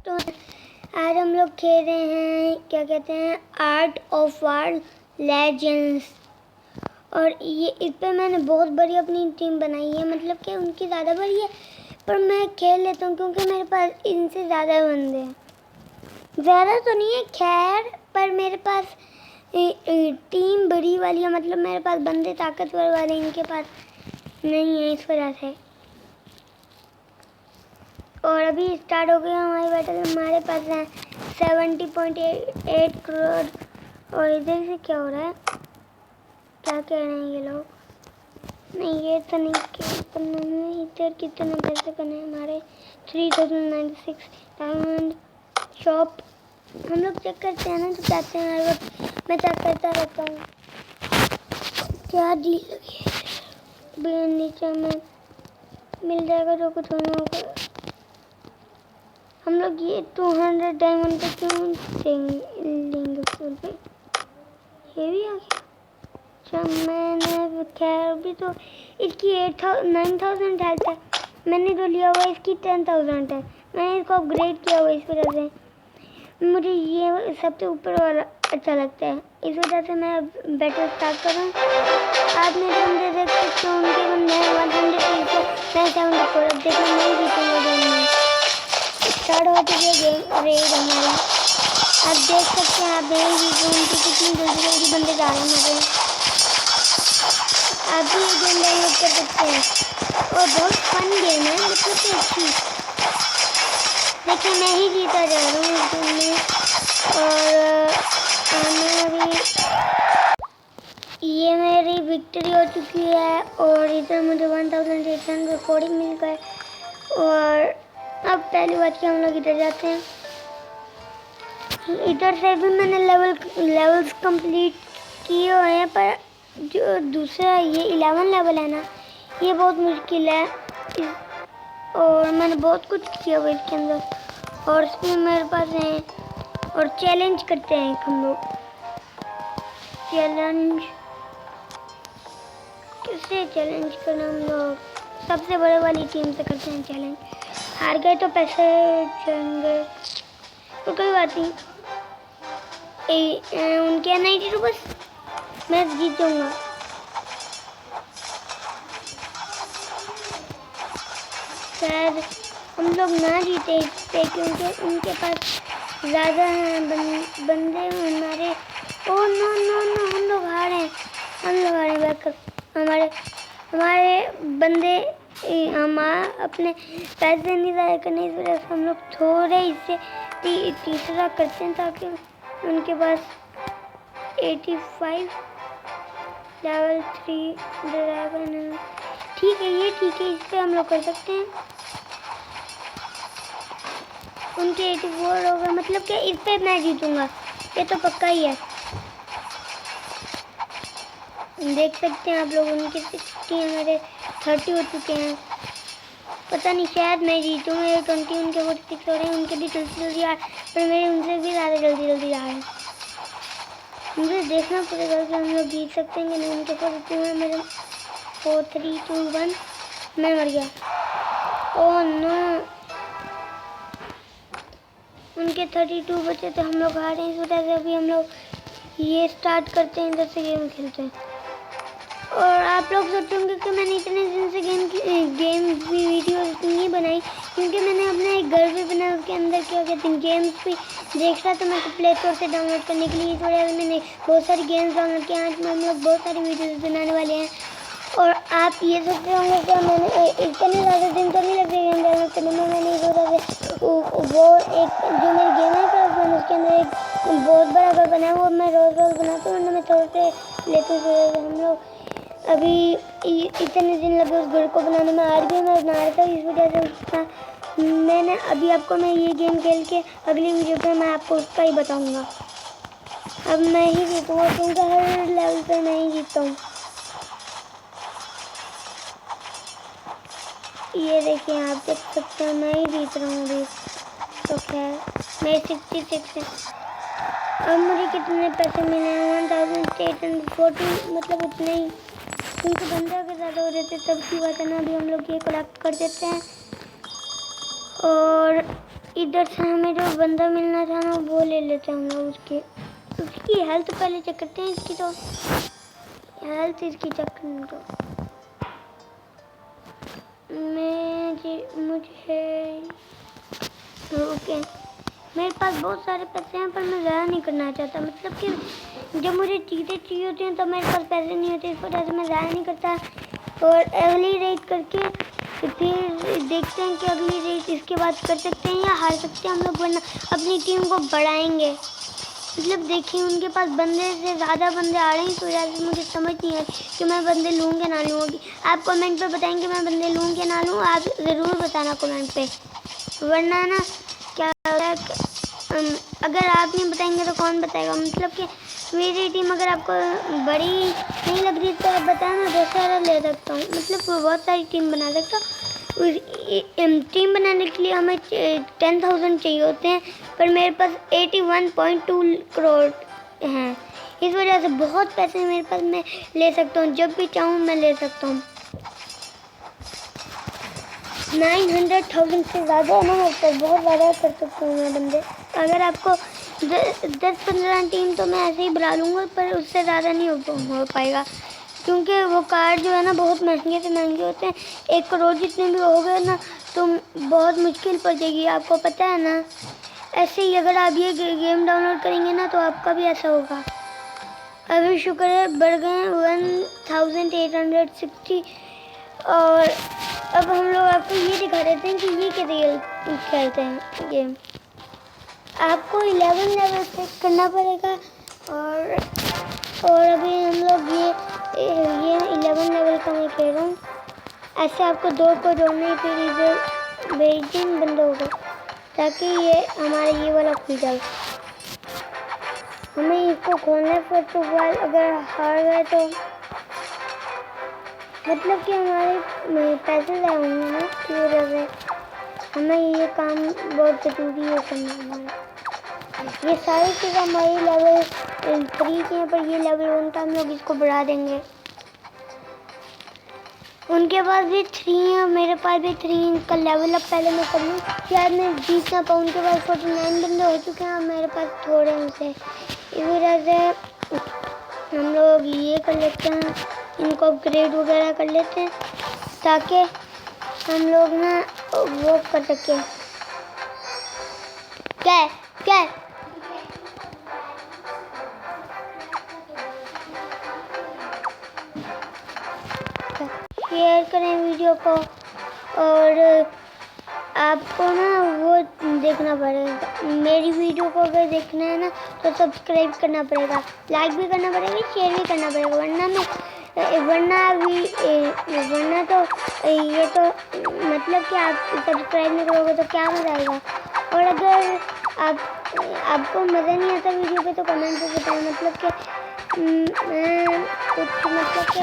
तो आज हम लोग खेल रहे हैं, क्या कहते हैं, आर्ट ऑफ वार लेजेंड्स। और ये इस पर मैंने बहुत बड़ी अपनी टीम बनाई है, मतलब कि उनकी ज़्यादा बड़ी है, पर मैं खेल लेता हूँ क्योंकि मेरे पास इनसे ज़्यादा बंदे हैं। ज़्यादा तो नहीं है खैर, पर मेरे पास टीम बड़ी वाली है, मतलब मेरे पास बंदे ताकतवर वाले इनके पास नहीं है, इस वजह से। और अभी स्टार्ट हो गया हमारी बैटल। हमारे पास है 70.8 करोड़। और इधर से क्या हो रहा है, क्या कह रहे हैं ये लोग? नहीं, ये तो नहीं करना है। इधर कितने पैसे करने हैं हमारे? 3096 डायमंड शॉप। हम लोग चेक करते हैं ना, तो जाते हैं हर वक्त। मैं चेक करता रहता हूँ क्या डील लगी है। नीचे में मिल जाएगा जो कुछ होना होगा। हम लोग ये 200 डायमंड पे क्यों लेंगे फूल पे? ये भी आ गया। अच्छा, मैंने खैर अभी तो इसकी 9000 हेल्थ है। मैंने तो लिया हुआ इसकी 10,000 है। मैंने इसको अपग्रेड किया हुआ इस वजह से। मुझे ये सबसे ऊपर वाला अच्छा लगता है, इस वजह से मैं बैटल स्टार्ट करूँ। आप मेरे बंदे देख सकते हो, उनके बंदे हैं 100 मैं 74। अब देखो मैं जीतूंगा गेम में। स्टार्ट हो चुकी है गेम रेड हमारी। आप देख सकते हैं, आप नहीं जीतो उनकी कितनी जल्दी जल्दी बंदे जा रहे हैं मेरे। आप भी ये गेम डाउनलोड कर सकते हैं और बहुत फन गेम है, मतलब कि अच्छी। देखिए मैं ही जीता जा रहा हूँ इस गेम में। और मैं अभी ये मेरी विक्ट्री हो चुकी है। और इधर मुझे 1840 मिल गए। और अब पहली बात कि हम लोग इधर जाते हैं। इधर से भी मैंने लेवल्स कंप्लीट किए हुए हैं, पर जो दूसरा ये 11 लेवल है ना, ये बहुत मुश्किल है। और मैंने बहुत कुछ किया हुआ इसके अंदर। और इसमें मेरे पास है। और चैलेंज करते हैं हम लोग। चैलेंज किससे चैलेंज करना? हम लोग सबसे बड़े वाली टीम से करते हैं चैलेंज। हार गए तो पैसे जाएंगे, तो कोई बात नहीं। उनके 92 बस मैं जीतूंगा। शायद हम लोग ना जीते इस पे, क्योंकि उनके पास ज़्यादा बंदे हमारे। ओ नो नो नो, हम लोग हारे। बैकअप हमारे बंदे हम अपने पैसे नहीं ज़ाया करने, इस वजह से हम लोग थोड़े इससे तीसरा करते हैं, ताकि उनके पास 85 लेवल 3 ड्रैगन। ठीक है, ये ठीक है, इस पर हम लोग कर सकते हैं। उनके 84 हो गए, मतलब कि इस पे मैं जीतूंगा, ये तो पक्का ही है। देख सकते हैं आप लोग, उनके 60 हमारे 30 हो चुके हैं। पता नहीं, शायद मैं जीतूँ। मेरे 20 उनके 46 हो रहे हैं। उनके भी जल्दी जल्दी आ, पर मेरे उनसे भी ज़्यादा जल्दी जल्दी आ रहे हैं। मुझे देखना पड़ेगा कि हम लोग जीत सकते हैं कि नहीं। उनके 42 है, मेरे 4 3 2 1। मैं मर गया। ओह नो, उनके 32 बचे थे, हम लोग हारे। इस वजह से अभी हम लोग ये स्टार्ट करते हैं, इधर से गेम खेलते हैं। और आप लोग सोचेंगे कि मैंने इतने दिन से गेम वीडियोस नहीं बनाई, क्योंकि मैंने अपना एक घर भी बनाया, उसके अंदर क्या कहते हैं गेम्स भी देख रहा था मैं प्ले स्टोर से डाउनलोड करने के लिए। इस वजह से मैंने बहुत सारी गेम्स डाउनलोड किए। आज हम लोग बहुत सारी वीडियोस बनाने वाले हैं। और आप ये सोचते होंगे कि मैंने इतने ज़्यादा दिन तो नहीं लगते गेम डाउनलोड करने में। मैंने इस वजह से वो एक जो मेरी गेम है क्लास मैंने उसके अंदर एक बहुत बड़ा घर बनाया, वो मैं रोज़ रोज़ बनाता हूँ, वरना मैं थोड़े से लेती हूँ। हम लोग अभी इतने दिन लगे उस घर को बनाने में, आज भी मैं बना रहा था। इस वजह से उसका मैंने अभी आपको मैं ये गेम खेल के अगली वीडियो पे मैं आपको उसका ही बताऊँगा। अब मैं ही जीतूँगा, क्योंकि हर लेवल पे मैं ही जीतता हूँ। ये देखिए, आप देख सकते हैं मैं ही जीत रहा हूँ अभी। तो खैर मैं 66 है। अब मुझे कितने पैसे मिले हैं? 1840, मतलब उतने ही, क्योंकि बंदे अगर ज़्यादा हो रहे थे तब की बात है ना। अभी हम लोग ये कलेक्ट कर देते हैं। और इधर से हमें जो बंदा मिलना था ना वो ले लेते हैं हम लोग। उसकी हेल्थ पहले चेक करते हैं। इसकी तो हेल्थ इसकी चेक करनी तो मुझे ओके। मेरे पास बहुत सारे पैसे हैं पर मैं ज़्यादा नहीं करना चाहता। मतलब कि जब मुझे चीज़ें चाहिए होती हैं तो मेरे पास पैसे नहीं होते, इस वजह से मैं ज़्यादा नहीं करता। और अगली रेड करके फिर देखते हैं कि अगली रेड इसके बाद कर सकते हैं या हार सकते हैं हम लोग, वरना अपनी टीम को बढ़ाएंगे। मतलब देखिए उनके पास बंदे से ज़्यादा बंदे आ रहे हैं, इस वजह से मुझे समझ नहीं है कि मैं बंदे लूँ या ना लूँ। आप कमेंट पे बताएंगे मैं बंदे लूँ या ना लूँ, आप ज़रूर बताना कमेंट पे, वरना ना क्या होता है अगर आप नहीं बताएंगे तो कौन बताएगा। मतलब कि मेरी टीम अगर आपको बड़ी नहीं लग रही तो आप बताना, दूसरा ले सकता हूँ। मतलब बहुत सारी टीम बना सकता हूँ। टीम बनाने के लिए हमें 10,000 चाहिए होते हैं, पर मेरे पास 81.2 करोड़ हैं। इस वजह से बहुत पैसे मेरे पास मैं ले सकता हूँ, जब भी चाहूँ मैं ले सकता हूँ। 900,000 से ज़्यादा है ना मेरे पास, बहुत ज़्यादा कर सकता हूँ मैं बंदे। अगर आपको 10-15 टीम तो मैं ऐसे ही बना लूँगा, पर उससे ज़्यादा नहीं हो पाएगा, क्योंकि वो कार्ड जो है ना बहुत महंगे से महंगे होते हैं। 1 करोड़ जितने भी हो गए ना तो बहुत मुश्किल पड़ जाएगी, आपको पता है ना। ऐसे ही अगर आप ये गेम डाउनलोड करेंगे ना तो आपका भी ऐसा होगा। अभी शुक्र है बढ़ गए 1860। और अब हम लोग आपको ये दिखा देते हैं कि ये कैसे खेलते हैं गेम। आपको 11 लेवल सेट करना पड़ेगा और अभी हम लोग ये 11 लेवल का मैं खेल रहा हूँ। ऐसे आपको 2 को जोड़ने फिर इधर बेजिंग बंद होगा ताकि ये हमारा ये वाला खुल जाए। हमें इसको खोलने पर तो अगर हार गए तो मतलब कि हमारे पैसे ज़्यादा होंगे ना, इस वजह से हमें ये काम बहुत ज़रूरी है करना। हमारा ये सारी चीज़ें हमारी लेवल 3 की हैं, पर ये लेवल 1 का हम लोग इसको बढ़ा देंगे। उनके पास भी 3 है, मेरे पास भी 3 का लेवल अप पहले मैं कर लूँ, शायद मैं जीत ना पाऊँ। उनके पास 49 बंदे हो चुके हैं और मेरे पास थोड़े उनसे, इस वजह से हम लोग ये कर लेते हैं, इनको अपग्रेड वगैरह कर लेते हैं ताकि हम लोग ना वो कर सकें। क्या क्या शेयर करें वीडियो को, और आपको ना वो देखना पड़ेगा। मेरी वीडियो को अगर देखना है ना तो सब्सक्राइब करना पड़ेगा, लाइक भी करना पड़ेगा, शेयर भी करना पड़ेगा, वरना तो ये तो मतलब कि आप सब्सक्राइब नहीं करोगे तो क्या मज़ा आएगा। और अगर आपको मज़ा नहीं आता वीडियो पे तो कमेंट पे बताएं। मतलब कि मैं कुछ मतलब कि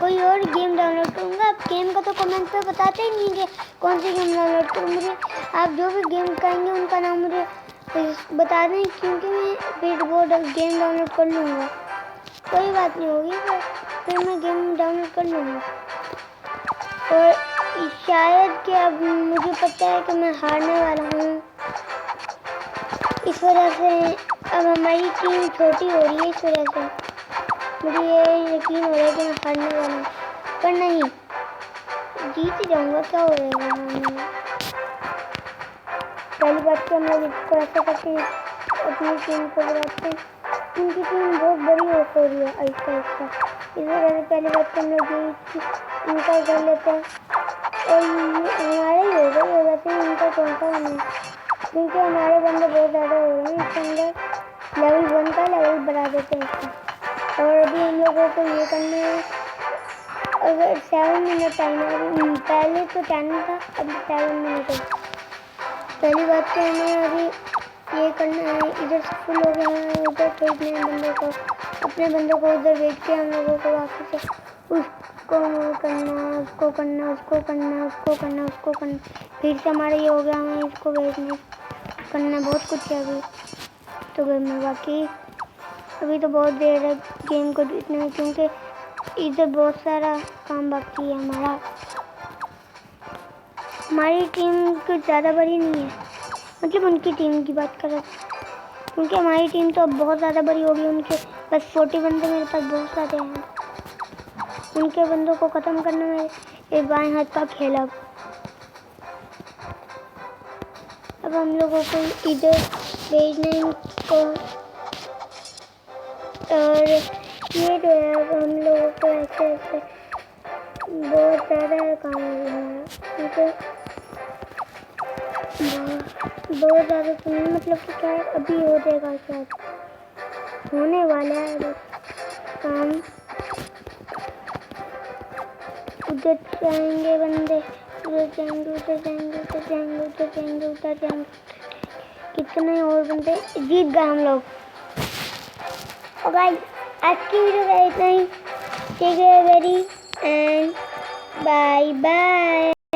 कोई और गेम डाउनलोड करूँगा। आप गेम का तो कमेंट पे बताते ही नहीं कि कौन सी गेम डाउनलोड करूँ। मुझे आप जो भी गेम कहेंगे उनका नाम मुझे बता दें, क्योंकि मैं फिर वो गेम डाउनलोड कर लूँगा। कोई बात नहीं होगी, फिर मैं गेम डाउनलोड कर लूँगा। और शायद कि अब मुझे पता है कि मैं हारने वाला हूँ, इस वजह से अब हमारी टीम छोटी हो रही है। इस वजह से मुझे ये यकीन हो रहा है कि मैं हारने वाला हूँ, पर नहीं, जीत जाऊँगा। क्या हो रहेगा पहली बात तो हम लोग इसको ऐसा करके अपनी टीम को बढ़ाते हैं। उनकी टीम बहुत बड़ी हो रही है ऐसा ऐसा, इस वजह से पहली बात तो हम लोग इनका कर लेते हैं। और हमारा ही होगा ये, वैसे इनका कौन सा नहीं, क्योंकि हमारे बंदे बहुत ज़्यादा हो रहे हैं। इसके अंदर लेवल 1 का लेवल बढ़ा देते हैं इसका। और अभी हम लोगों को ये करना है, अगर 7 मिनट टाइम है, पहले तो 10 था, अभी 7 मिनट है। पहली बात तो हमें अभी ये करना है, इधर से फुल हो गया है, उधर भेजने हैं बंदों को, अपने बंदों को उधर भेज के हम लोगों को वापस से उसको करना, उसको करना, उसको करना, उसको करना, उसको करना, फिर से हमारा ये हो गया, हमें इसको भेजना करना, बहुत कुछ है अभी तो गेम में। बाकी अभी तो बहुत देर है गेम को जीतने में, क्योंकि इधर बहुत सारा काम बाकी है हमारा। हमारी टीम कुछ ज़्यादा बड़ी नहीं है, मतलब उनकी टीम की बात कर रहा था, क्योंकि हमारी टीम तो अब बहुत ज़्यादा बड़ी होगी। उनके बस 40 बंदे, मेरे पास बहुत सारे हैं। उनके बंदों को ख़त्म करना मेरे बाएं हाथ का खेल। अब हम लोगों को इधर भेजना इनको, और ये जो है अब हम लोगों को ऐसे ऐसे बहुत ज़्यादा काम है हमारा, क्योंकि बहुत ज़्यादा सुनिए, मतलब कि क्या है, अभी हो जाएगा, शायद होने वाला है बस काम। उधर जाएंगे बंदे, उधर जाएंगे, उधर जाएंगे, उधर जाएंगे, उधर जाएंगे, उधर जाएंगे। कितने और बंदे, जीत गए हम लोग। और गाइस आज की वीडियो का इतना ही। Take care very and bye bye.